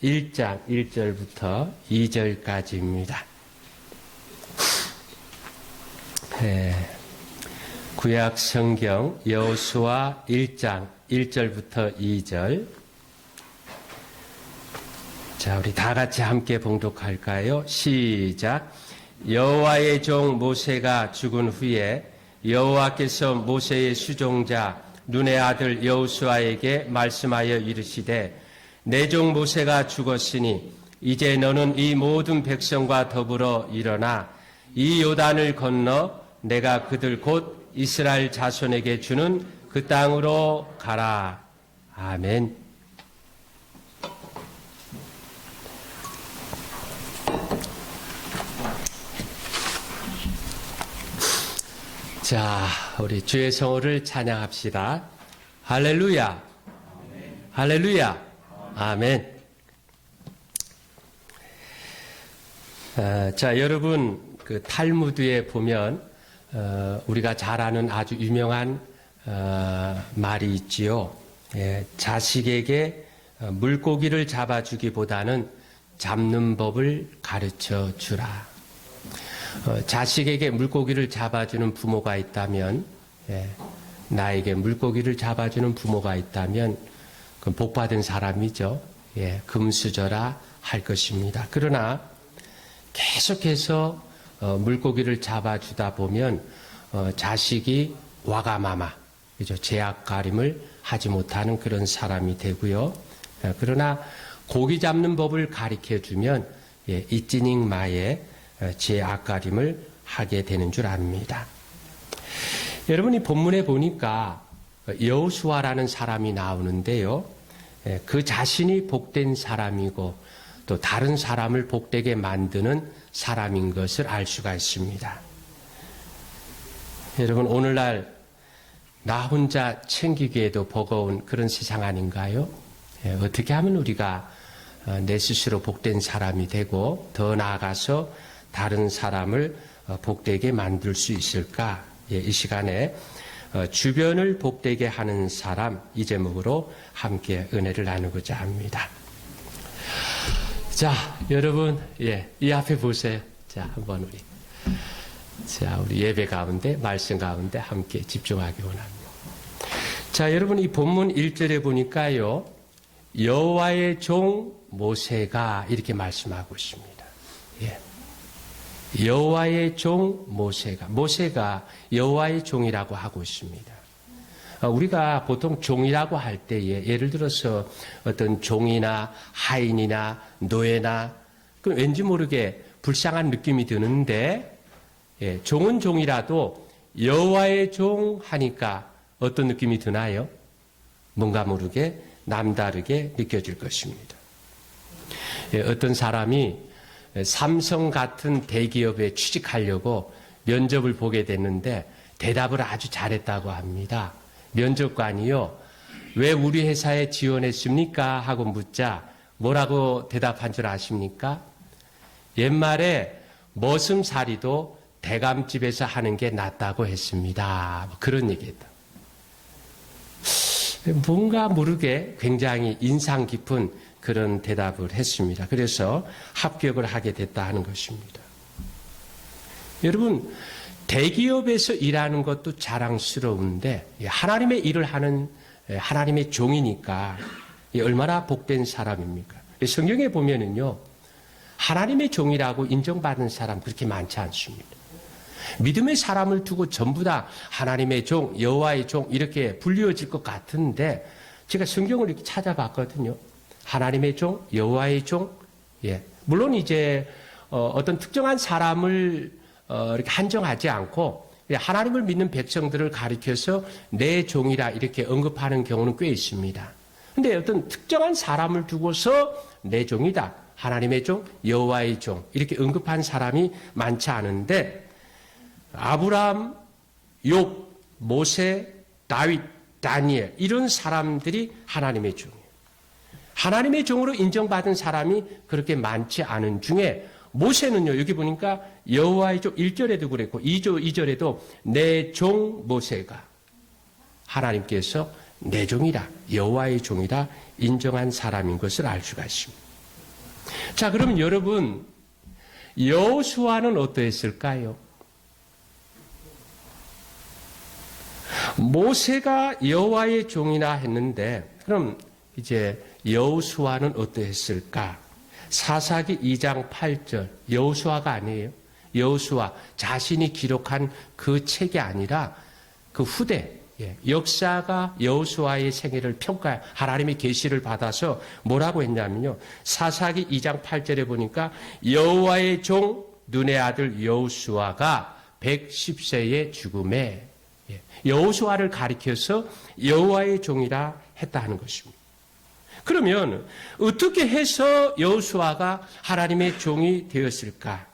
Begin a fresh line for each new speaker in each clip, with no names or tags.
1장 1절부터 2절까지입니다. 구약 성경 여호수아 1장 1절부터 2절. 자, 우리 다 같이 함께 봉독할까요? 시작. 여호와의 종 모세가 죽은 후에 여호와께서 모세의 수종자 눈의 아들 여호수아에게 말씀하여 이르시되 내 종 모세가 죽었으니 이제 너는 이 모든 백성과 더불어 일어나 이 요단을 건너 내가 그들 곧 이스라엘 자손에게 주는 그 땅으로 가라. 아멘. 자, 우리 주의 성호를 찬양합시다. 할렐루야. 할렐루야. 아멘. 자, 여러분, 그 탈무드에 보면 우리가 잘 아는 아주 유명한 말이 있지요. 자식에게 물고기를 잡아주기보다는 잡는 법을 가르쳐 주라. 자식에게 물고기를 잡아주는 부모가 있다면, 나에게 물고기를 잡아주는 부모가 있다면, 그건 복받은 사람이죠. 금수저라 할 것입니다. 그러나 계속해서 물고기를 잡아주다 보면 자식이 와가마마, 그죠? 제약가림을 하지 못하는 그런 사람이 되고요. 그러나 고기 잡는 법을 가르쳐주면 이찌닝마의 제약가림을 하게 되는 줄 압니다. 여러분이 본문에 보니까 여호수아라는 사람이 나오는데요. 그 자신이 복된 사람이고 또 다른 사람을 복되게 만드는 사람인 것을 알 수가 있습니다. 여러분, 오늘날 나 혼자 챙기기에도 버거운 그런 세상 아닌가요? 어떻게 하면 우리가 내 스스로 복된 사람이 되고 더 나아가서 다른 사람을 복되게 만들 수 있을까? 이 시간에 주변을 복되게 하는 사람, 이 제목으로 함께 은혜를 나누고자 합니다. 자, 여러분, 이 앞에 보세요. 자, 한번 우리 예배 가운데, 말씀 가운데 함께 집중하기 원합니다. 자, 여러분, 이 본문 1절에 보니까요, 여호와의 종 모세가 이렇게 말씀하고 있습니다. 여호와의 종 모세가 여호와의 종이라고 하고 있습니다. 우리가 보통 종이라고 할 때에 예를 들어서 어떤 종이나 하인이나 노예나 그 왠지 모르게 불쌍한 느낌이 드는데 종은 종이라도 여호와의 종 하니까 어떤 느낌이 드나요? 뭔가 모르게 남다르게 느껴질 것입니다. 어떤 사람이 삼성 같은 대기업에 취직하려고 면접을 보게 됐는데 대답을 아주 잘했다고 합니다. 면접관이요, 왜 우리 회사에 지원했습니까? 하고 묻자 뭐라고 대답한 줄 아십니까? 옛말에 머슴살이도 대감집에서 하는 게 낫다고 했습니다. 그런 얘기했다. 뭔가 모르게 굉장히 인상 깊은 그런 대답을 했습니다. 그래서 합격을 하게 됐다 하는 것입니다. 여러분, 대기업에서 일하는 것도 자랑스러운데 하나님의 일을 하는 하나님의 종이니까 얼마나 복된 사람입니까? 성경에 보면은요, 하나님의 종이라고 인정받은 사람 그렇게 많지 않습니다. 믿음의 사람을 두고 전부 다 하나님의 종, 여호와의 종 이렇게 불리워질 것 같은데 제가 성경을 이렇게 찾아봤거든요. 하나님의 종, 여호와의 종, 물론 이제 어떤 특정한 사람을 이렇게 한정하지 않고 하나님을 믿는 백성들을 가리켜서 내 종이라 이렇게 언급하는 경우는 꽤 있습니다. 근데 어떤 특정한 사람을 두고서 내 종이다, 하나님의 종, 여호와의 종 이렇게 언급한 사람이 많지 않은데 아브라함, 욥, 모세, 다윗, 다니엘 이런 사람들이 하나님의 종이에요. 하나님의 종으로 인정받은 사람이 그렇게 많지 않은 중에 모세는요, 여기 보니까 여호와의 종 1절에도 그랬고 2절에도 내 종 모세가 하나님께서 내 종이라, 여호와의 종이라 인정한 사람인 것을 알 수가 있습니다. 자, 그럼 여러분, 여호수아는 어떠했을까요? 모세가 여호와의 종이라 했는데, 그럼 이제 여호수아는 어떠했을까? 사사기 2장 8절, 여호수아가 아니에요. 여호수아 자신이 기록한 그 책이 아니라 그 후대, 역사가 여호수아의 생애를 평가, 하나님의 계시를 받아서 뭐라고 했냐면요. 사사기 2장 8절에 보니까 여호와의 종 눈의 아들 여호수아가 110세의 죽음에, 여호수아를 가리켜서 여호와의 종이라 했다 하는 것입니다. 그러면 어떻게 해서 여호수아가 하나님의 종이 되었을까?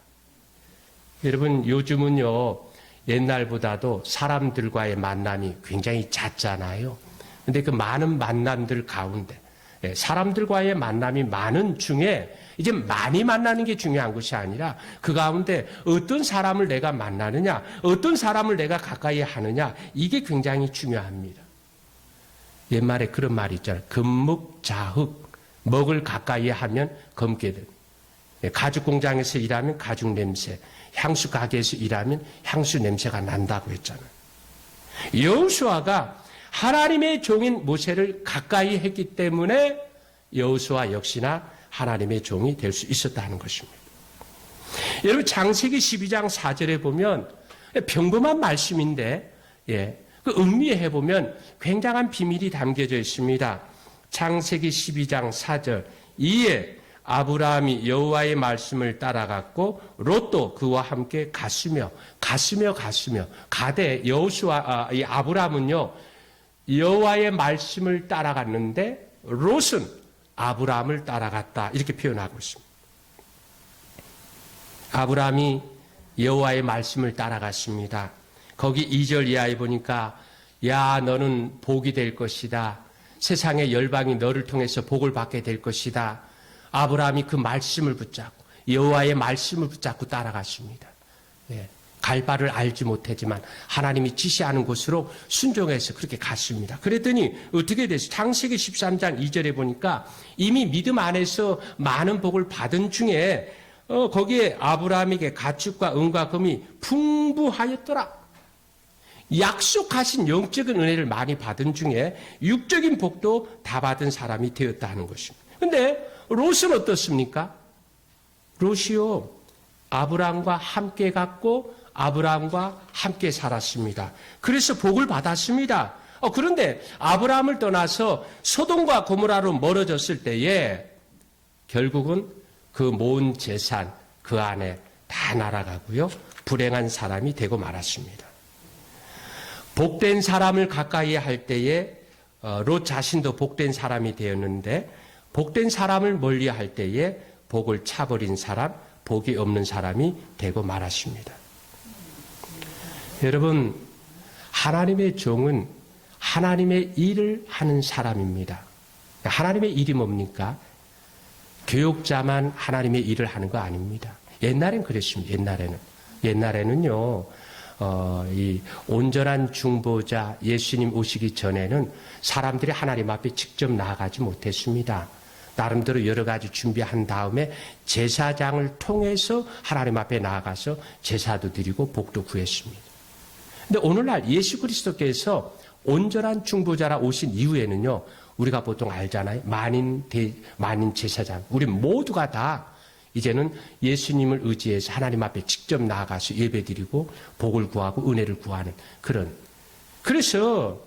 여러분, 요즘은요, 옛날보다도 사람들과의 만남이 굉장히 잦잖아요. 근데 그 많은 만남들 가운데, 사람들과의 만남이 많은 중에 이제 많이 만나는 게 중요한 것이 아니라 그 가운데 어떤 사람을 내가 만나느냐, 어떤 사람을 내가 가까이 하느냐, 이게 굉장히 중요합니다. 옛말에 그런 말이 있잖아요. 금묵자흑, 먹을 가까이 하면 검게 된. 가죽 공장에서 일하면 가죽 냄새, 향수 가게에서 일하면 향수 냄새가 난다고 했잖아요. 여호수아가 하나님의 종인 모세를 가까이 했기 때문에 여호수아 역시나 하나님의 종이 될 수 있었다는 것입니다. 여러분, 창세기 12장 4절에 보면 평범한 말씀인데, 그 음미해 보면 굉장한 비밀이 담겨져 있습니다. 창세기 12장 4절, 이에 아브라함이 여호와의 말씀을 따라갔고 롯도 그와 함께 갔으며 가되 여호수아 이 아브라함은요 여호와의 말씀을 따라갔는데 롯은 아브라함을 따라갔다, 이렇게 표현하고 있습니다. 아브라함이 여호와의 말씀을 따라갔습니다. 거기 2절 이하에 보니까 야 너는 복이 될 것이다. 세상의 열방이 너를 통해서 복을 받게 될 것이다. 아브라함이 그 말씀을 붙잡고 여호와의 말씀을 붙잡고 따라갔습니다. 갈 바를 알지 못하지만 하나님이 지시하는 곳으로 순종해서 그렇게 갔습니다. 그랬더니 어떻게 됐어요? 창세기 13장 2절에 보니까 이미 믿음 안에서 많은 복을 받은 중에 거기에 아브라함에게 가축과 은과 금이 풍부하였더라. 약속하신 영적인 은혜를 많이 받은 중에 육적인 복도 다 받은 사람이 되었다 하는 것입니다. 그런데 롯은 어떻습니까? 롯이요, 아브라함과 함께 갔고 아브라함과 함께 살았습니다. 그래서 복을 받았습니다. 그런데 아브라함을 떠나서 소돔과 고모라로 멀어졌을 때에 결국은 그 모은 재산 그 안에 다 날아가고요, 불행한 사람이 되고 말았습니다. 복된 사람을 가까이 할 때에 롯 자신도 복된 사람이 되었는데 복된 사람을 멀리 할 때에 복을 차버린 사람, 복이 없는 사람이 되고 말았습니다. 여러분, 하나님의 종은 하나님의 일을 하는 사람입니다. 하나님의 일이 뭡니까? 교육자만 하나님의 일을 하는 거 아닙니다. 옛날엔 그랬습니다. 옛날에는요, 이 온전한 중보자 예수님 오시기 전에는 사람들이 하나님 앞에 직접 나아가지 못했습니다. 나름대로 여러 가지 준비한 다음에 제사장을 통해서 하나님 앞에 나아가서 제사도 드리고 복도 구했습니다. 근데 오늘날 예수 그리스도께서 온전한 중보자라 오신 이후에는요, 우리가 보통 알잖아요. 만인 제사장. 우리 모두가 다 이제는 예수님을 의지해서 하나님 앞에 직접 나아가서 예배드리고 복을 구하고 은혜를 구하는 그런. 그래서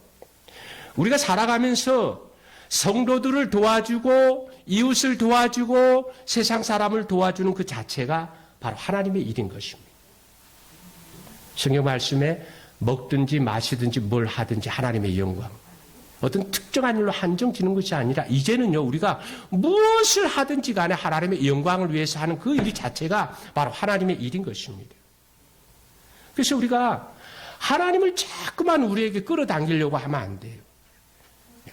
우리가 살아가면서 성도들을 도와주고 이웃을 도와주고 세상 사람을 도와주는 그 자체가 바로 하나님의 일인 것입니다. 성경 말씀에 먹든지 마시든지 뭘 하든지 하나님의 영광. 어떤 특정한 일로 한정 지는 것이 아니라 이제는요, 우리가 무엇을 하든지 간에 하나님의 영광을 위해서 하는 그 일 자체가 바로 하나님의 일인 것입니다. 그래서 우리가 하나님을 자꾸만 우리에게 끌어당기려고 하면 안 돼요.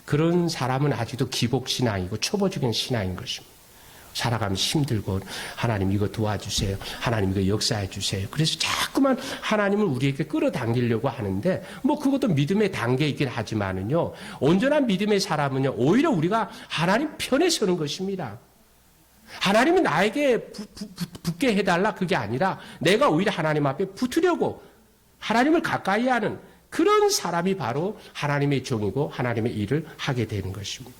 그런 사람은 아직도 기복신앙이고 초보적인 신앙인 것입니다. 살아가면 힘들고 하나님 이거 도와주세요. 하나님 이거 역사해 주세요. 그래서 자꾸만 하나님을 우리에게 끌어당기려고 하는데 뭐 그것도 믿음의 단계이긴 하지만은요, 온전한 믿음의 사람은요 오히려 우리가 하나님 편에 서는 것입니다. 하나님이 나에게 붙게 해달라 그게 아니라 내가 오히려 하나님 앞에 붙으려고 하나님을 가까이 하는 그런 사람이 바로 하나님의 종이고 하나님의 일을 하게 되는 것입니다.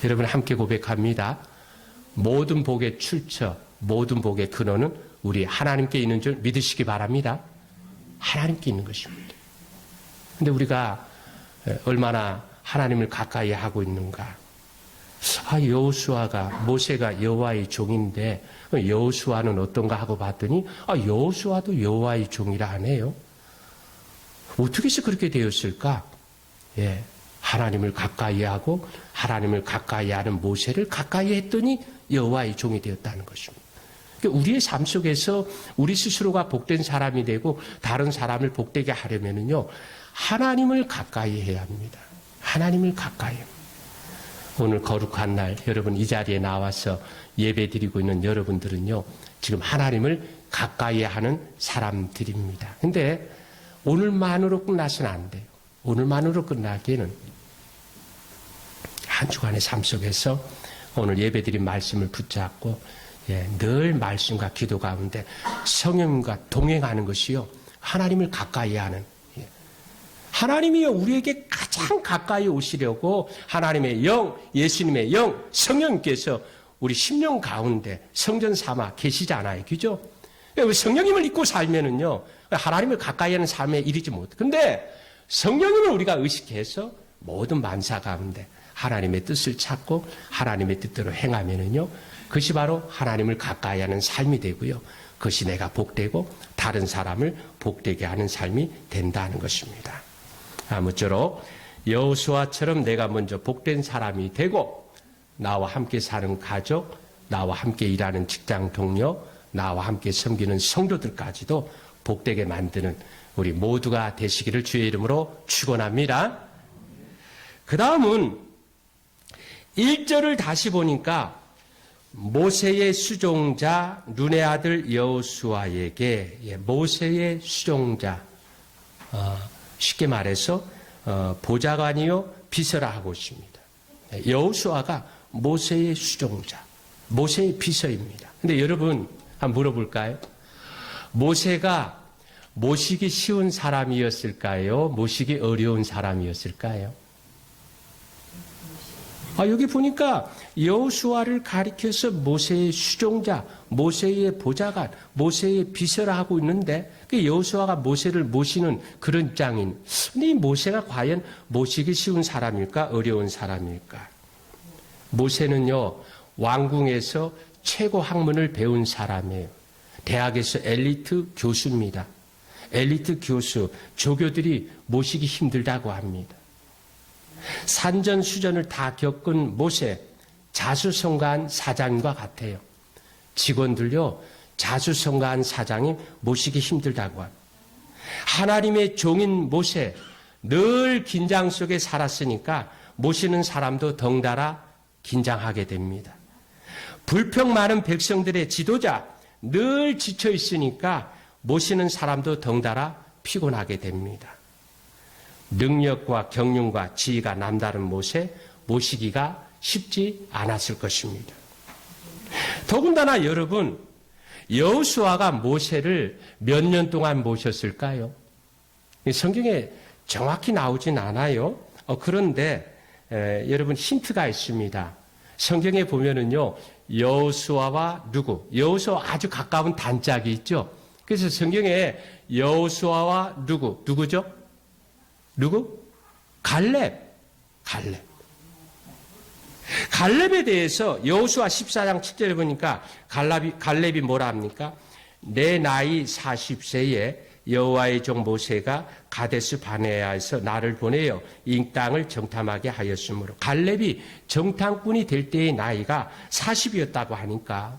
여러분 함께 고백합니다. 모든 복의 출처, 모든 복의 근원은 우리 하나님께 있는 줄 믿으시기 바랍니다. 하나님께 있는 것입니다. 근데 우리가 얼마나 하나님을 가까이 하고 있는가? 여호수아가 모세가 여호와의 종인데 여호수아는 어떤가 하고 봤더니 여호수아도 여호와의 종이라 하네요. 어떻게 해서 그렇게 되었을까? 예, 하나님을 가까이 하고 하나님을 가까이 하는 모세를 가까이 했더니 여호와의 종이 되었다는 것입니다. 그러니까 우리의 삶 속에서 우리 스스로가 복된 사람이 되고 다른 사람을 복되게 하려면요 하나님을 가까이 해야 합니다. 하나님을 가까이 합니다. 오늘 거룩한 날 여러분 이 자리에 나와서 예배드리고 있는 여러분들은요 지금 하나님을 가까이 하는 사람들입니다. 근데 오늘만으로 끝나서는 안 돼요. 오늘만으로 끝나기에는 한 주간의 삶 속에서 오늘 예배드린 말씀을 붙잡고 늘 말씀과 기도 가운데 성령과 동행하는 것이요 하나님을 가까이 하는 하나님이요 우리에게 가장 가까이 오시려고 하나님의 영, 예수님의 영, 성령님께서 우리 심령 가운데 성전 삼아 계시잖아요. 그죠? 성령님을 잊고 살면은요 하나님을 가까이 하는 삶에 이르지 못해. 근데 성령님을 우리가 의식해서 모든 만사 가운데 하나님의 뜻을 찾고 하나님의 뜻대로 행하면은요 그것이 바로 하나님을 가까이 하는 삶이 되고요. 그것이 내가 복되고 다른 사람을 복되게 하는 삶이 된다는 것입니다. 아무쪼록 여호수아처럼 내가 먼저 복된 사람이 되고 나와 함께 사는 가족, 나와 함께 일하는 직장 동료, 나와 함께 섬기는 성도들까지도 복되게 만드는 우리 모두가 되시기를 주의 이름으로 축원합니다. 그 다음은 1절을 다시 보니까 모세의 수종자 눈의 아들 여호수아에게 모세의 수종자 쉽게 말해서 보좌관이요 비서라 하고 있습니다. 여호수아가 모세의 수종자, 모세의 비서입니다. 근데 여러분 한번 물어볼까요? 모세가 모시기 쉬운 사람이었을까요? 모시기 어려운 사람이었을까요? 여기 보니까 여호수아를 가리켜서 모세의 수종자, 모세의 보좌관, 모세의 비서라 하고 있는데 여호수아가 모세를 모시는 그런 입장인. 근데 이 모세가 과연 모시기 쉬운 사람일까? 어려운 사람일까? 모세는요, 왕궁에서 최고 학문을 배운 사람이에요. 대학에서 엘리트 교수입니다. 엘리트 교수, 조교들이 모시기 힘들다고 합니다. 산전수전을 다 겪은 모세, 자수성가한 사장과 같아요. 직원들요, 자수성가한 사장이 모시기 힘들다고 합니다. 하나님의 종인 모세, 늘 긴장 속에 살았으니까 모시는 사람도 덩달아 긴장하게 됩니다. 불평 많은 백성들의 지도자, 늘 지쳐 있으니까 모시는 사람도 덩달아 피곤하게 됩니다. 능력과 경륜과 지혜가 남다른 모세, 모시기가 쉽지 않았을 것입니다. 더군다나 여러분, 여호수아가 모세를 몇 년 동안 모셨을까요? 성경에 정확히 나오진 않아요. 그런데 여러분 힌트가 있습니다. 성경에 보면은요, 여호수아와 누구? 여호수아 아주 가까운 단짝이 있죠. 그래서 성경에 여호수아와 누구죠? 누구? 갈렙. 갈렙에 대해서 여호수아 14장 7절에 보니까 갈렙이 뭐라 합니까? 내 나이 40세에 여호와의 종 모세가 가데스 바네아에서 나를 보내어 이 땅을 정탐하게 하였으므로 갈렙이 정탐꾼이 될 때의 나이가 40이었다고 하니까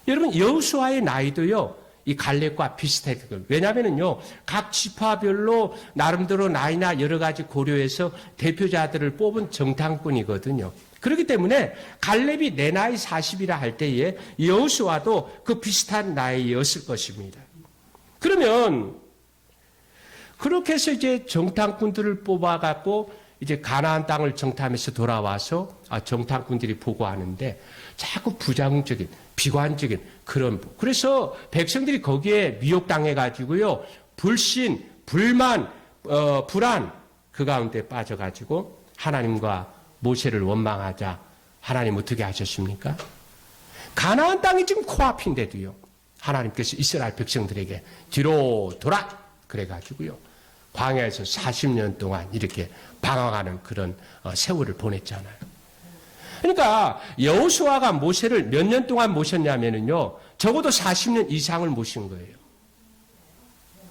여러분 여호수아의 나이도요 이 갈렙과 비슷했거든요. 왜냐하면요 각 지파별로 나름대로 나이나 여러 가지 고려해서 대표자들을 뽑은 정탐꾼이거든요. 그렇기 때문에 갈렙이 내 나이 40이라 할 때에 여호수아도 그 비슷한 나이였을 것입니다. 그러면 그렇게 해서 이제 정탐꾼들을 뽑아갖고 이제 가나안 땅을 정탐해서 돌아와서 정탐꾼들이 보고하는데 자꾸 부정적인 비관적인 그런 그래서 백성들이 거기에 미혹당해 가지고요 불신 불만 불안 그 가운데 빠져 가지고 하나님과 모세를 원망하자 하나님 어떻게 하셨습니까? 가나안 땅이 지금 코앞인데도요 하나님께서 이스라엘 백성들에게 뒤로 돌아 그래 가지고요 광야에서 40년 동안 이렇게 방황하는 그런 세월을 보냈잖아요. 그러니까 여호수아가 모세를 몇 년 동안 모셨냐면요 적어도 40년 이상을 모신 거예요.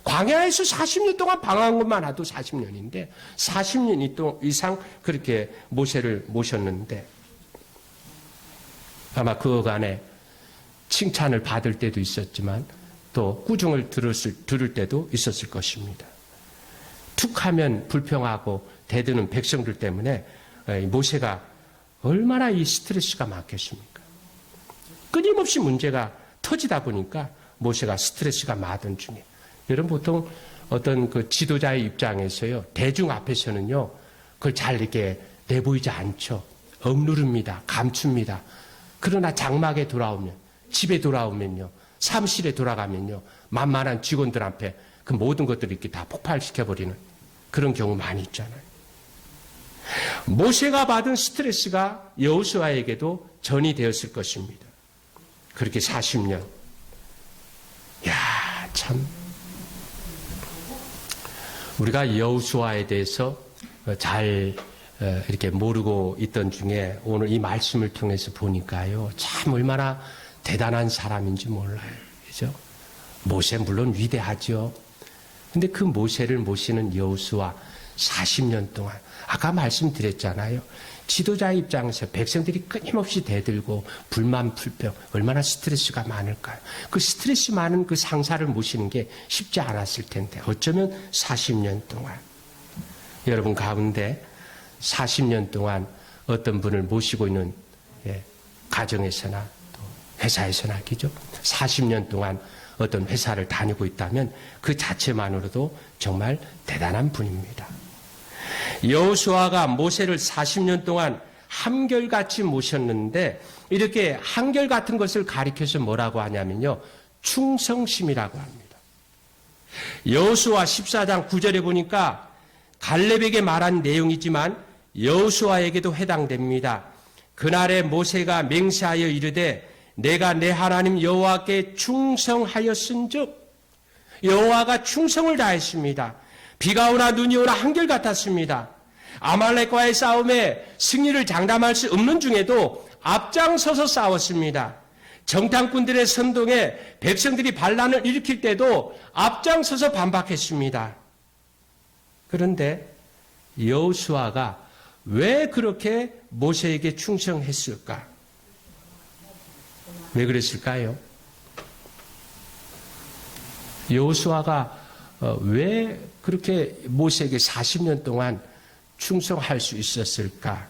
광야에서 40년 동안 방황한 것만 해도 40년인데 40년 이상 그렇게 모세를 모셨는데 아마 그 간에 칭찬을 받을 때도 있었지만 또 꾸중을 들을 때도 있었을 것입니다. 툭하면 불평하고 대드는 백성들 때문에 모세가 얼마나 이 스트레스가 많겠습니까? 끊임없이 문제가 터지다 보니까 모세가 스트레스가 많은 중에 여러분 보통 어떤 그 지도자의 입장에서요 대중 앞에서는요 그걸 잘 이렇게 내보이지 않죠. 억누릅니다. 감춥니다. 그러나 장막에 돌아오면 집에 돌아오면요 사무실에 돌아가면요 만만한 직원들 앞에 그 모든 것들을 이렇게 다 폭발시켜버리는 그런 경우 많이 있잖아요. 모세가 받은 스트레스가 여호수아에게도 전이 되었을 것입니다. 그렇게 40년. 야, 참. 우리가 여호수아에 대해서 잘 이렇게 모르고 있던 중에 오늘 이 말씀을 통해서 보니까요. 참 얼마나 대단한 사람인지 몰라요. 그죠? 모세 물론 위대하죠. 근데 그 모세를 모시는 여호수아 40년 동안 아까 말씀드렸잖아요. 지도자의 입장에서 백성들이 끊임없이 대들고 불만 불평 얼마나 스트레스가 많을까요? 그 스트레스 많은 그 상사를 모시는 게 쉽지 않았을 텐데 어쩌면 40년 동안 여러분 가운데 40년 동안 어떤 분을 모시고 있는 가정에서나 또 회사에서나 그죠? 40년 동안 어떤 회사를 다니고 있다면 그 자체만으로도 정말 대단한 분입니다. 여호수아가 모세를 40년 동안 한결같이 모셨는데 이렇게 한결같은 것을 가리켜서 뭐라고 하냐면요. 충성심이라고 합니다. 여호수아 14장 9절에 보니까 갈렙에게 말한 내용이지만 여호수아에게도 해당됩니다. 그날에 모세가 맹세하여 이르되 내가 내 하나님 여호와께 충성하였은즉 여호와가 충성을 다했습니다. 비가 오나 눈이 오나 한결같았습니다. 아말렉과의 싸움에 승리를 장담할 수 없는 중에도 앞장서서 싸웠습니다. 정탐꾼들의 선동에 백성들이 반란을 일으킬 때도 앞장서서 반박했습니다. 그런데 여호수아가 왜 그렇게 모세에게 충성했을까? 왜 그랬을까요? 여호수아가 왜 그렇게 모세에게 40년 동안 충성할 수 있었을까?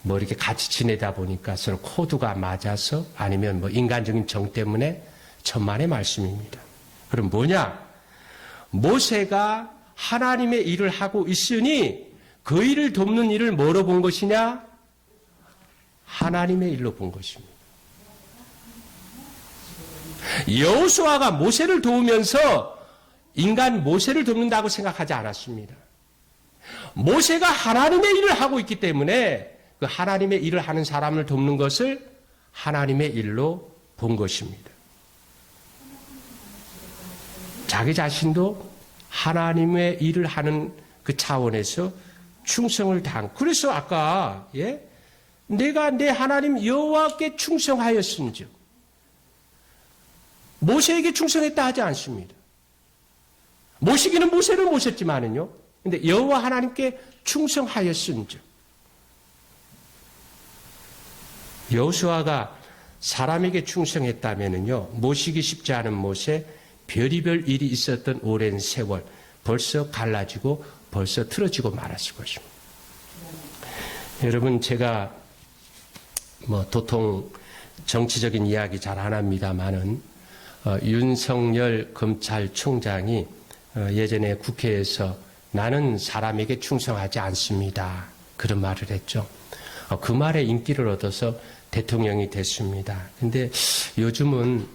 뭐 이렇게 같이 지내다 보니까 서로 코드가 맞아서 아니면 뭐 인간적인 정 때문에 천만의 말씀입니다. 그럼 뭐냐? 모세가 하나님의 일을 하고 있으니 그 일을 돕는 일을 뭐로 본 것이냐? 하나님의 일로 본 것입니다. 여호수아가 모세를 도우면서 인간 모세를 돕는다고 생각하지 않았습니다. 모세가 하나님의 일을 하고 있기 때문에 그 하나님의 일을 하는 사람을 돕는 것을 하나님의 일로 본 것입니다. 자기 자신도 하나님의 일을 하는 그 차원에서 충성을 다한. 그래서 아까 내가 내 하나님 여호와께 충성하였은즉 모세에게 충성했다 하지 않습니다. 모시기는 모세를 모셨지만은요. 근데 여호와 하나님께 충성하였은즉 여호수아가 사람에게 충성했다면은요. 모시기 쉽지 않은 모세 별의별 일이 있었던 오랜 세월 벌써 갈라지고 벌써 틀어지고 말았을 것입니다. 여러분 제가 도통 정치적인 이야기 잘 안 합니다만은 윤석열 검찰총장이 예전에 국회에서 나는 사람에게 충성하지 않습니다. 그런 말을 했죠. 그 말에 인기를 얻어서 대통령이 됐습니다. 근데 요즘은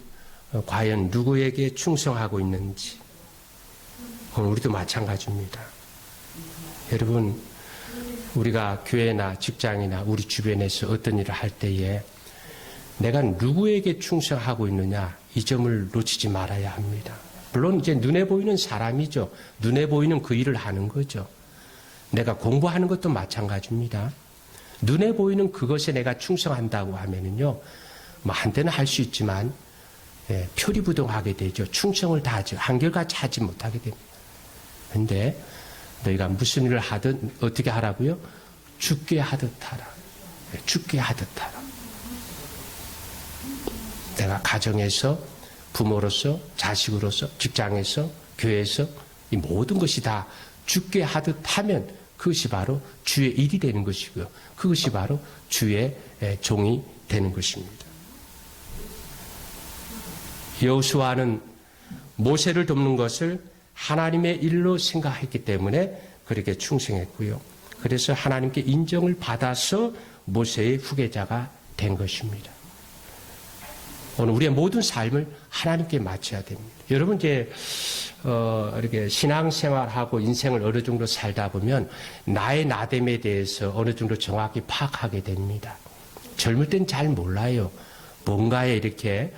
과연 누구에게 충성하고 있는지, 우리도 마찬가지입니다. 여러분, 우리가 교회나 직장이나 우리 주변에서 어떤 일을 할 때에 내가 누구에게 충성하고 있느냐, 이 점을 놓치지 말아야 합니다. 물론 이제 눈에 보이는 사람이죠. 눈에 보이는 그 일을 하는 거죠. 내가 공부하는 것도 마찬가지입니다. 눈에 보이는 그것에 내가 충성한다고 하면은요, 뭐 한때는 할 수 있지만 표리부동하게 되죠. 충성을 다하지, 한결같이 하지 못하게 됩니다. 근데 너희가 무슨 일을 하든 어떻게 하라고요? 죽게 하듯 하라. 죽게 하듯 하라. 내가 가정에서, 부모로서, 자식으로서, 직장에서, 교회에서 이 모든 것이 다 죽게 하듯 하면 그것이 바로 주의 일이 되는 것이고요. 그것이 바로 주의 종이 되는 것입니다. 여호수아는 모세를 돕는 것을 하나님의 일로 생각했기 때문에 그렇게 충성했고요. 그래서 하나님께 인정을 받아서 모세의 후계자가 된 것입니다. 오늘 우리의 모든 삶을 하나님께 맞춰야 됩니다. 여러분 이제 이렇게 신앙생활하고 인생을 어느 정도 살다 보면 나의 나됨에 대해서 어느 정도 정확히 파악하게 됩니다. 젊을 땐 잘 몰라요. 뭔가에 이렇게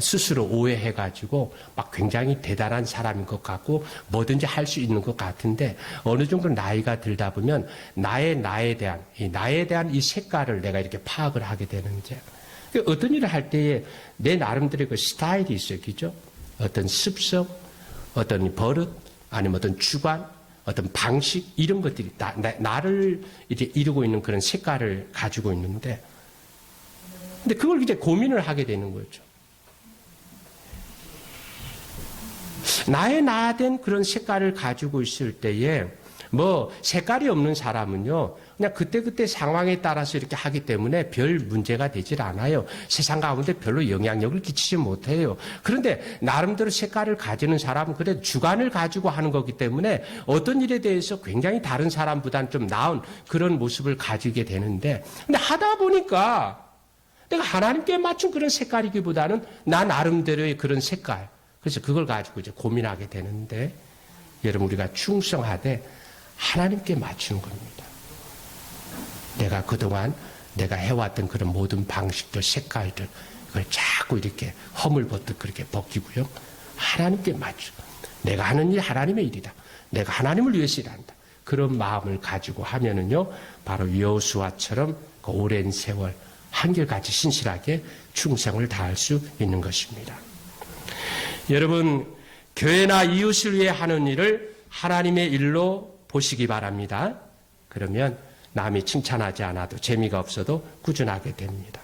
스스로 오해해가지고 막 굉장히 대단한 사람인 것 같고 뭐든지 할 수 있는 것 같은데 어느 정도 나이가 들다 보면 나에 대한 이 색깔을 내가 이렇게 파악을 하게 되는데 어떤 일을 할 때에 내 나름대로의 그 스타일이 있어요. 그죠? 어떤 습성, 어떤 버릇, 아니면 어떤 주관, 어떤 방식, 이런 것들이 나를 이제 이루고 있는 그런 색깔을 가지고 있는데 근데 그걸 이제 고민을 하게 되는 거죠. 나의 나된 그런 색깔을 가지고 있을 때에 뭐 색깔이 없는 사람은요 그냥 그때그때 상황에 따라서 이렇게 하기 때문에 별 문제가 되질 않아요. 세상 가운데 별로 영향력을 끼치지 못해요. 그런데 나름대로 색깔을 가지는 사람은 그래도 주관을 가지고 하는 거기 때문에 어떤 일에 대해서 굉장히 다른 사람보다는 좀 나은 그런 모습을 가지게 되는데 근데 하다 보니까 내가 하나님께 맞춘 그런 색깔이기보다는 나 나름대로의 그런 색깔. 그래서 그걸 가지고 이제 고민하게 되는데 여러분 우리가 충성하되 하나님께 맞추는 겁니다. 내가 그동안 내가 해왔던 그런 모든 방식들, 색깔들 그걸 자꾸 이렇게 허물벗듯 그렇게 벗기고요. 하나님께 맞추고 내가 하는 일 하나님의 일이다. 내가 하나님을 위해서 일한다. 그런 마음을 가지고 하면은요. 바로 여호수아처럼 그 오랜 세월 한결같이 신실하게 충성을 다할 수 있는 것입니다. 여러분 교회나 이웃을 위해 하는 일을 하나님의 일로 보시기 바랍니다. 그러면 남이 칭찬하지 않아도 재미가 없어도 꾸준하게 됩니다.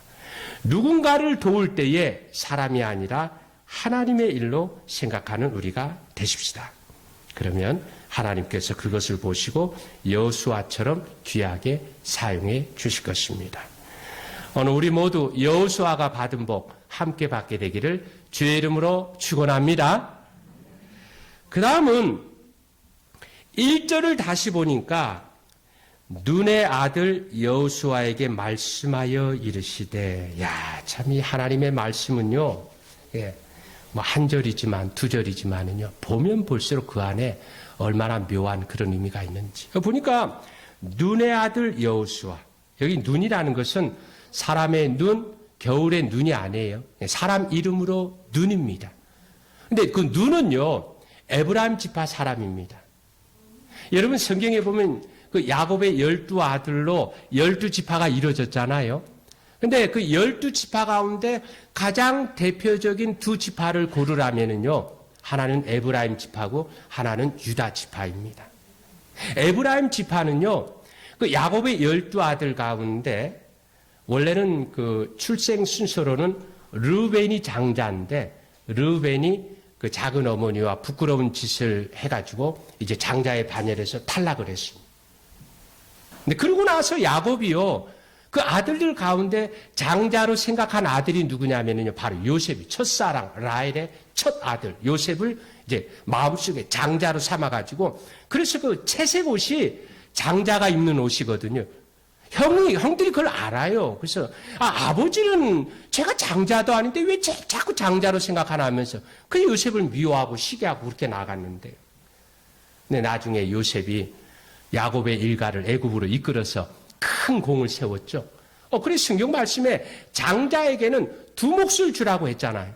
누군가를 도울 때에 사람이 아니라 하나님의 일로 생각하는 우리가 되십시다. 그러면 하나님께서 그것을 보시고 여호수아처럼 귀하게 사용해 주실 것입니다. 오늘 우리 모두 여호수아가 받은 복 함께 받게 되기를 주의 이름으로 축원합니다. 그 다음은 1절을 다시 보니까 눈의 아들 여호수아에게 말씀하여 이르시되 참 이 하나님의 말씀은요 뭐 한 절이지만 두 절이지만은요 보면 볼수록 그 안에 얼마나 묘한 그런 의미가 있는지 보니까 눈의 아들 여호수아 여기 눈이라는 것은 사람의 눈, 겨울의 눈이 아니에요. 사람 이름으로 눈입니다. 근데 그 눈은요, 에브라임 지파 사람입니다. 여러분 성경에 보면 그 야곱의 12아들로 12지파가 이루어졌잖아요. 근데 그 12지파 가운데 가장 대표적인 두 지파를 고르라면은요, 하나는 에브라임 지파고 하나는 유다 지파입니다. 에브라임 지파는요, 그 야곱의 12아들 가운데 원래는 그 출생 순서로는 르우벤이 장자인데 르우벤이 그 작은 어머니와 부끄러운 짓을 해가지고 이제 장자의 반열에서 탈락을 했습니다. 근데 그러고 나서 야곱이요 그 아들들 가운데 장자로 생각한 아들이 누구냐면요 바로 요셉이 첫사랑 라헬의 첫 아들 요셉을 이제 마음속에 장자로 삼아가지고, 그래서 그 채색 옷이 장자가 입는 옷이거든요. 형들이 그걸 알아요. 그래서, 아버지는 제가 장자도 아닌데 왜 자꾸 장자로 생각하나 하면서 그 요셉을 미워하고 시기하고 그렇게 나갔는데요. 근데 나중에 요셉이 야곱의 일가를 애굽으로 이끌어서 큰 공을 세웠죠. 그래서 성경 말씀에 장자에게는 두 몫을 주라고 했잖아요.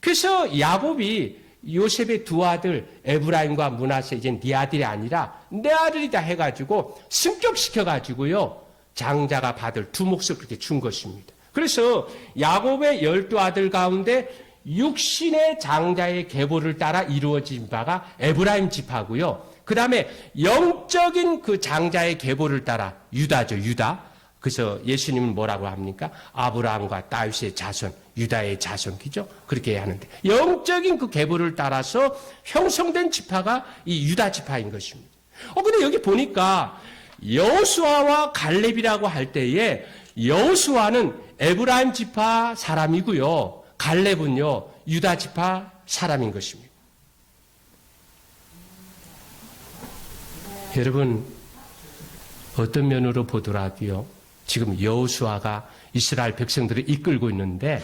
그래서 야곱이 요셉의 두 아들 에브라임과 므낫세, 이제 네 아들이 아니라 내 아들이다 해가지고 승격시켜가지고요, 장자가 받을 두 몫을 그렇게 준 것입니다. 그래서 야곱의 12아들 가운데 육신의 장자의 계보를 따라 이루어진 바가 에브라임 지파고요. 그 다음에 영적인 그 장자의 계보를 따라 유다죠, 유다. 그래서 예수님은 뭐라고 합니까? 아브라함과 다윗의 자손, 유다의 자손이죠. 그렇게 하는데 영적인 그 계보를 따라서 형성된 지파가 이 유다 지파인 것입니다. 근데 여기 보니까 여호수아와 갈렙이라고 할 때에 여호수아는 에브라임 지파 사람이고요, 갈렙은요 유다 지파 사람인 것입니다. 여러분, 어떤 면으로 보더라도요, 지금 여호수아가 이스라엘 백성들을 이끌고 있는데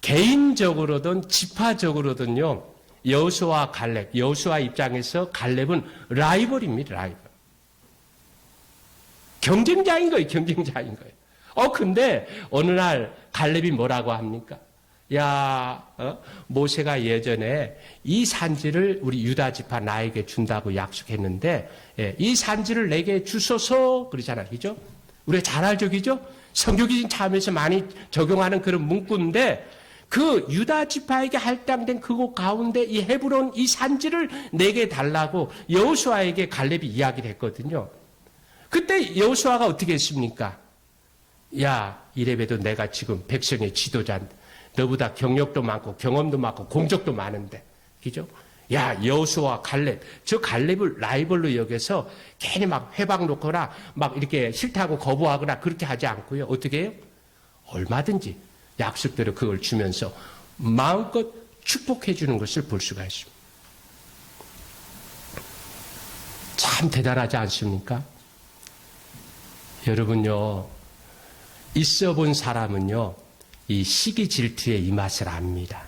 개인적으로든 지파적으로든요, 여호수아 갈렙, 여호수아 입장에서 갈렙은 라이벌입니다. 라이벌. 경쟁자인 거예요. 경쟁자인 거예요. 근데 어느 날 갈렙이 뭐라고 합니까? 모세가 예전에 이 산지를 우리 유다 지파 나에게 준다고 약속했는데, 이 산지를 내게 주소서 그러잖아요. 그죠? 우리가 잘 알죠, 그죠? 성경적인 차원에서 많이 적용하는 그런 문구인데, 그 유다 지파에게 할당된 그곳 가운데 이 헤브론 이 산지를 내게 달라고 여호수아에게 갈렙이 이야기를 했거든요. 그때 여호수아가 어떻게 했습니까? 이래봬도 내가 지금 백성의 지도자인데, 너보다 경력도 많고 경험도 많고 공적도 많은데, 그죠? 여호수아 갈렙, 저 갈렙을 라이벌로 여겨서 괜히 막 회방 놓거나 막 이렇게 싫다고 거부하거나 그렇게 하지 않고요. 어떻게 해요? 얼마든지 약속대로 그걸 주면서 마음껏 축복해 주는 것을 볼 수가 있습니다. 참 대단하지 않습니까? 여러분요, 있어 본 사람은요, 이 시기 질투의 이 맛을 압니다.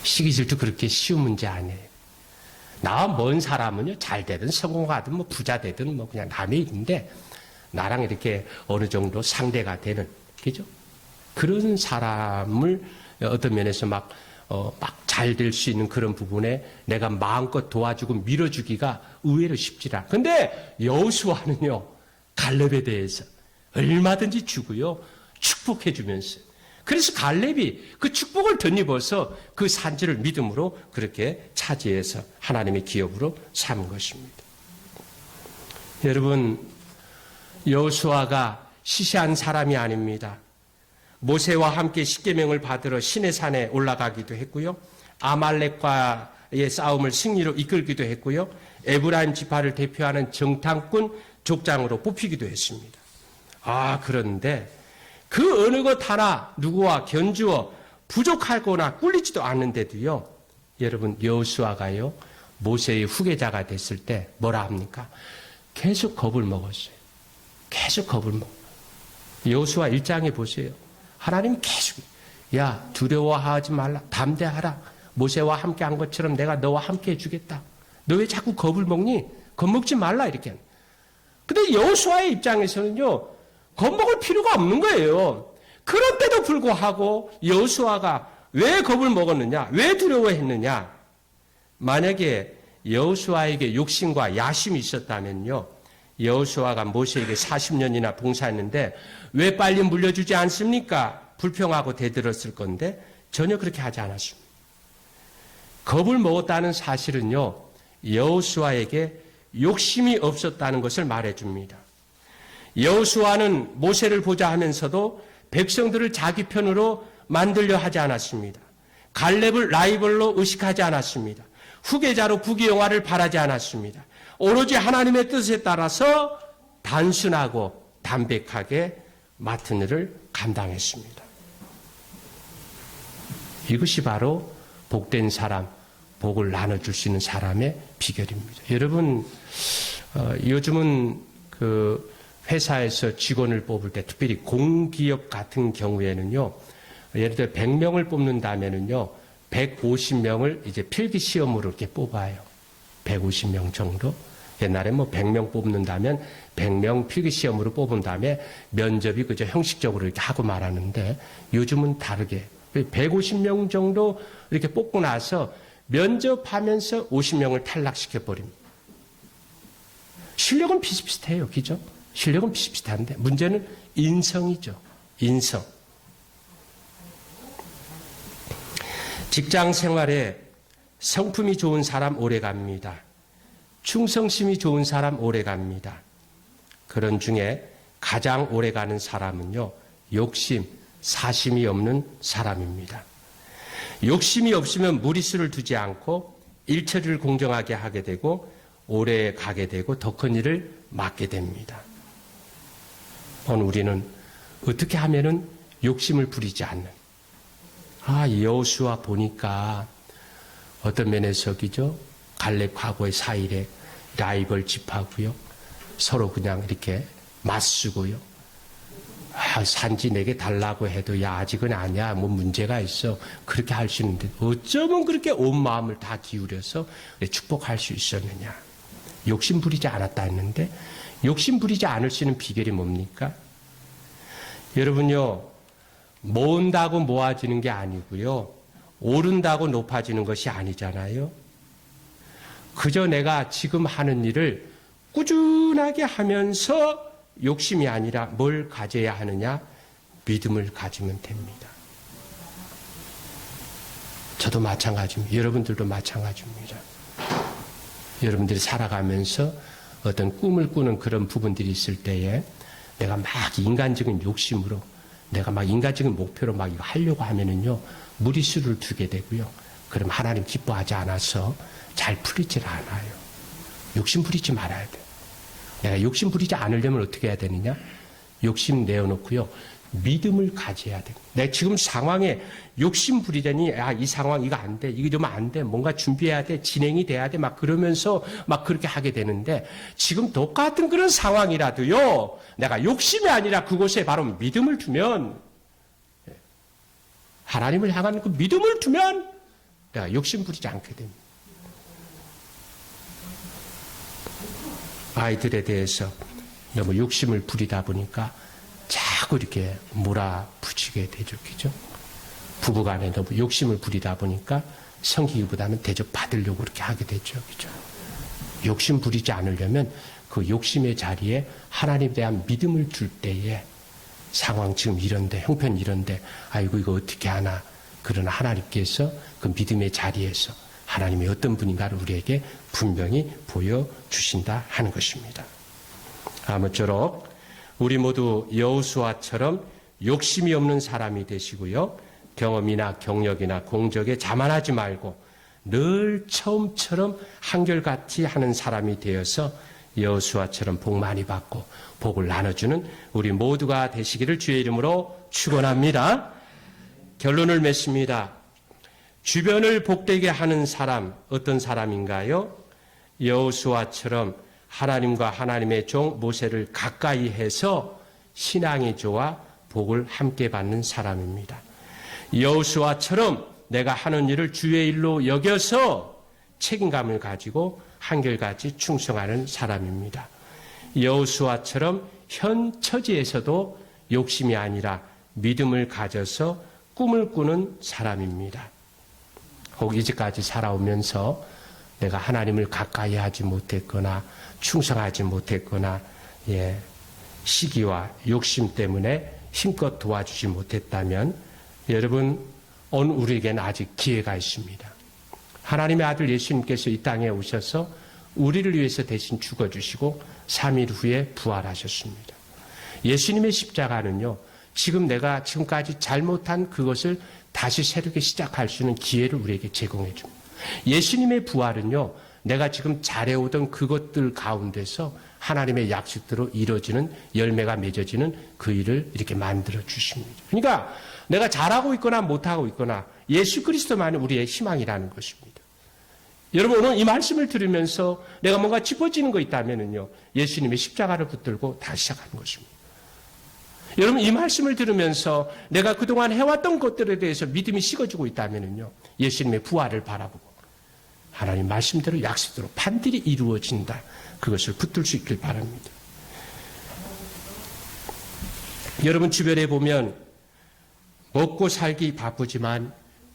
시기 질투 그렇게 쉬운 문제 아니에요. 나와 먼 사람은요, 잘 되든 성공하든 뭐 부자 되든 뭐 그냥 남의 일인데, 나랑 이렇게 어느 정도 상대가 되는, 그죠? 그런 사람을 어떤 면에서 막 잘 될 수 있는 그런 부분에 내가 마음껏 도와주고 밀어주기가 의외로 쉽지 않아. 근데 여호수아는요, 갈렙에 대해서 얼마든지 주고요, 축복해 주면서. 그래서 갈렙이 그 축복을 덧입어서 그 산지를 믿음으로 그렇게 차지해서 하나님의 기업으로 삼은 것입니다. 여러분, 여호수아가 시시한 사람이 아닙니다. 모세와 함께 십계명을 받으러 시내산에 올라가기도 했고요, 아말렉과의 싸움을 승리로 이끌기도 했고요, 에브라임 지파를 대표하는 정탐꾼 족장으로 뽑히기도 했습니다. 그런데 그 어느 것 하나 누구와 견주어 부족하거나 꿀리지도 않는데도요, 여러분, 여호수아가요, 모세의 후계자가 됐을 때 뭐라 합니까? 계속 겁을 먹었어요. 계속 겁을 먹어요. 여호수아 1장에 보세요. 하나님 계속, 두려워하지 말라, 담대하라, 모세와 함께 한 것처럼 내가 너와 함께 해주겠다. 너 왜 자꾸 겁을 먹니? 겁먹지 말라, 이렇게. 근데 여호수아의 입장에서는요, 겁먹을 필요가 없는 거예요. 그런데도 불구하고 여호수아가 왜 겁을 먹었느냐? 왜 두려워했느냐? 만약에 여호수아에게 욕심과 야심이 있었다면요, 여호수아가 모세에게 40년이나 봉사했는데 왜 빨리 물려주지 않습니까? 불평하고 대들었을 건데 전혀 그렇게 하지 않았습니다. 겁을 먹었다는 사실은요, 여호수아에게 욕심이 없었다는 것을 말해줍니다. 여호수아는 모세를 보자 하면서도 백성들을 자기 편으로 만들려 하지 않았습니다. 갈렙을 라이벌로 의식하지 않았습니다. 후계자로 부귀영화를 바라지 않았습니다. 오로지 하나님의 뜻에 따라서 단순하고 담백하게 맡은 일을 감당했습니다. 이것이 바로 복된 사람, 복을 나눠줄 수 있는 사람의 비결입니다. 여러분, 요즘은 그 회사에서 직원을 뽑을 때, 특별히 공기업 같은 경우에는요, 예를 들어 100명을 뽑는다면은요, 150명을 이제 필기 시험으로 이렇게 뽑아요. 150명 정도. 옛날에 뭐 100명 뽑는다면 100명 필기 시험으로 뽑은 다음에 면접이 그저 형식적으로 이렇게 하고 말하는데, 요즘은 다르게 150명 정도 이렇게 뽑고 나서 면접하면서 50명을 탈락시켜 버립니다. 실력은 비슷비슷해요. 그죠? 실력은 비슷비슷한데 문제는 인성이죠. 인성. 직장 생활에 성품이 좋은 사람 오래 갑니다. 충성심이 좋은 사람 오래 갑니다. 그런 중에 가장 오래 가는 사람은요, 욕심, 사심이 없는 사람입니다. 욕심이 없으면 무리수를 두지 않고 일처리를 공정하게 하게 되고 오래 가게 되고 더 큰 일을 맡게 됩니다. 오늘 우리는 어떻게 하면은 욕심을 부리지 않는, 여호수아 보니까 어떤 면에서 기죠, 갈렙 과거의 사일에 라이벌 집하고요, 서로 그냥 이렇게 맞수고요. 산지 내게 달라고 해도 야 아직은 아니야, 뭐 문제가 있어, 그렇게 할 수 있는데 어쩌면 그렇게 온 마음을 다 기울여서 축복할 수 있었느냐. 욕심 부리지 않았다 했는데, 욕심 부리지 않을 수 있는 비결이 뭡니까? 여러분요, 모은다고 모아지는 게 아니고요, 오른다고 높아지는 것이 아니잖아요. 그저 내가 지금 하는 일을 꾸준하게 하면서 욕심이 아니라 뭘 가져야 하느냐? 믿음을 가지면 됩니다. 저도 마찬가지입니다. 여러분들도 마찬가지입니다. 여러분들이 살아가면서 어떤 꿈을 꾸는 그런 부분들이 있을 때에 내가 막 인간적인 욕심으로, 내가 막 인간적인 목표로 막 이거 하려고 하면은요, 무리수를 두게 되고요. 그럼 하나님 기뻐하지 않아서 잘 풀리질 않아요. 욕심 부리지 말아야 돼요. 내가 욕심 부리지 않으려면 어떻게 해야 되느냐? 욕심 내어놓고요, 믿음을 가져야 돼요. 내가 지금 상황에 욕심 부리더니, 이 상황 이거 안 돼, 이거 좀 안 돼, 뭔가 준비해야 돼, 진행이 돼야 돼, 막 그러면서 막 그렇게 하게 되는데, 지금 똑같은 그런 상황이라도요, 내가 욕심이 아니라 그곳에 바로 믿음을 두면, 하나님을 향한 그 믿음을 두면 내가 욕심 부리지 않게 됩니다. 아이들에 대해서 너무 욕심을 부리다 보니까 자꾸 이렇게 몰아붙이게 되죠. 그죠? 부부간에 너무 욕심을 부리다 보니까 성기기보다는 대접받으려고 그렇게 하게 되죠. 그죠? 욕심 부리지 않으려면 그 욕심의 자리에 하나님에 대한 믿음을 줄 때에, 상황 지금 이런데, 형편 이런데, 아이고 이거 어떻게 하나, 그러나 하나님께서 그 믿음의 자리에서 하나님이 어떤 분인가를 우리에게 분명히 보여주신다 하는 것입니다. 아무쪼록 우리 모두 여호수아처럼 욕심이 없는 사람이 되시고요, 경험이나 경력이나 공적에 자만하지 말고 늘 처음처럼 한결같이 하는 사람이 되어서 여호수아처럼 복 많이 받고 복을 나눠주는 우리 모두가 되시기를 주의 이름으로 축원합니다. 결론을 맺습니다. 주변을 복되게 하는 사람, 어떤 사람인가요? 여호수아처럼 하나님과 하나님의 종 모세를 가까이 해서 신앙의 조와 복을 함께 받는 사람입니다. 여호수아처럼 내가 하는 일을 주의 일로 여겨서 책임감을 가지고 한결같이 충성하는 사람입니다. 여호수아처럼 현 처지에서도 욕심이 아니라 믿음을 가져서 꿈을 꾸는 사람입니다. 혹 이제까지 살아오면서 내가 하나님을 가까이 하지 못했거나 충성하지 못했거나 시기와 욕심 때문에 힘껏 도와주지 못했다면, 여러분, 오늘 우리에게는 아직 기회가 있습니다. 하나님의 아들 예수님께서 이 땅에 오셔서 우리를 위해서 대신 죽어주시고 3일 후에 부활하셨습니다. 예수님의 십자가는요, 지금 내가 지금까지 잘못한 그것을 다시 새롭게 시작할 수 있는 기회를 우리에게 제공해 줍니다. 예수님의 부활은요, 내가 지금 잘해오던 그것들 가운데서 하나님의 약속대로 이루어지는, 열매가 맺어지는 그 일을 이렇게 만들어 주십니다. 그러니까 내가 잘하고 있거나 못하고 있거나 예수 그리스도만이 우리의 희망이라는 것입니다. 여러분, 오늘 이 말씀을 들으면서 내가 뭔가 짚어지는 거 있다면요, 예수님의 십자가를 붙들고 다시 시작하는 것입니다. 여러분, 이 말씀을 들으면서 내가 그동안 해왔던 것들에 대해서 믿음이 식어지고 있다면요, 예수님의 부활을 바라보고 하나님 말씀대로 약속대로 반드시 이루어진다, 그것을 붙들 수 있길 바랍니다. 여러분 주변에 보면 먹고 살기 바쁘지만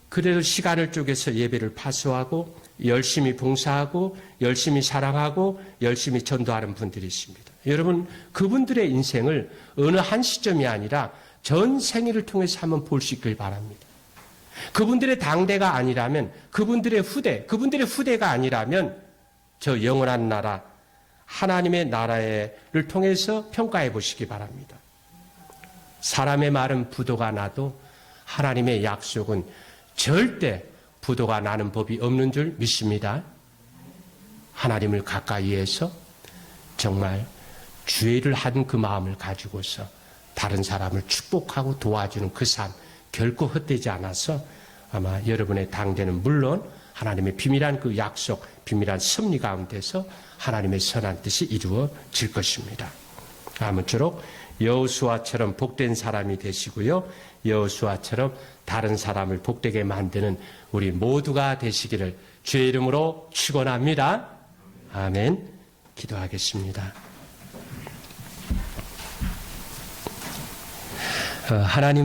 그래도 시간을 쪼개서 예배를 파수하고 열심히 봉사하고 열심히 사랑하고 열심히 전도하는 분들이 있습니다. 여러분, 그분들의 인생을 어느 한 시점이 아니라 전 생애를 통해서 한번 볼 수 있길 바랍니다. 그분들의 당대가 아니라면, 그분들의 후대가 아니라면 저 영원한 나라, 하나님의 나라를 통해서 평가해 보시기 바랍니다. 사람의 말은 부도가 나도 하나님의 약속은 절대 부도가 나는 법이 없는 줄 믿습니다. 하나님을 가까이해서 정말 죄를 한 그 마음을 가지고서 다른 사람을 축복하고 도와주는 그 삶 결코 헛되지 않아서 아마 여러분의 당대는 물론 하나님의 비밀한 그 약속, 비밀한 섭리 가운데서 하나님의 선한 뜻이 이루어질 것입니다. 아무쪼록 여호수아처럼 복된 사람이 되시고요, 여호수아처럼 다른 사람을 복되게 만드는 우리 모두가 되시기를 주의 이름으로 축원합니다. 아멘. 기도하겠습니다. 하나님